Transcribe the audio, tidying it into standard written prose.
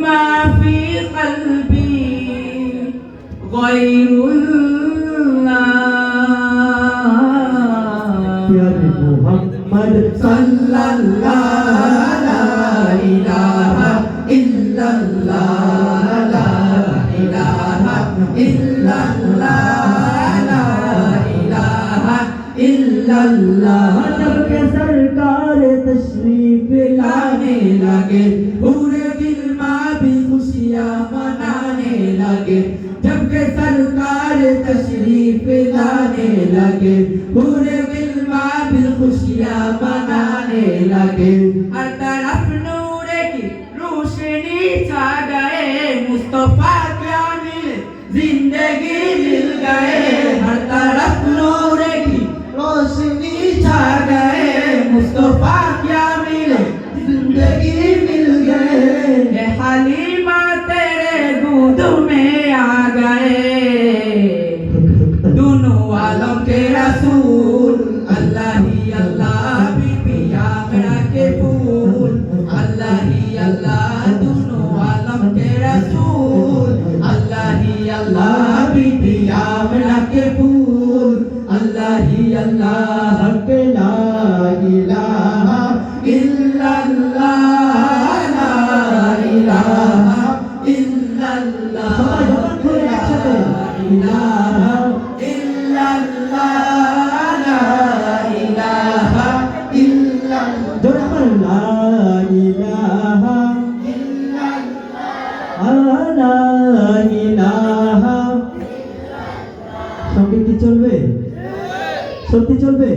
মা ফি কলবি গায়রুল্লাহ প্যারে মুহাম্মদ সাল্লাল্লাহু লা ইলাহা ইল্লাল্লাহ লা ইলাহা ইল্লাল্লাহ লা ইলাহা इल्लल्लाह जब के सरकार तशरीफ लाने लगे पूरे दिल में भी खुशियाँ मनाने लगे जब के सरकार तशरीफ लाने लगे पूरे दिल में भी खुशियाँ मनाने लगे हर तरफ नूर की रोशनी छा गए मुस्तफा क्या मिले जिंदगी मिल गए हर तरफ नूर की रोशनी छा गए मुस्तफा क्या मिले जिंदगी मिल गए ए हलीमा तेरे दूध में आ गए दोनों आलम के रसूल अल्लाह ही अल्लाह बीबी आमना के फूल अल्लाह ही अल्लाह दोनों आलम के रसूल अल्लाह ही अल्लाह बीबी आमना के फूल अल्लाह ही अल्लाह के ला इलाहा इल्लल्लाह ला इलाहा इल्लल्लाह ला इलाहा इल्लल्लाह ला इलाहा इल्लल्लाह ला इलाहा इल्लल्लाह ला इलाहा সঙ্গে কি চলবে? সত্যি চলবে?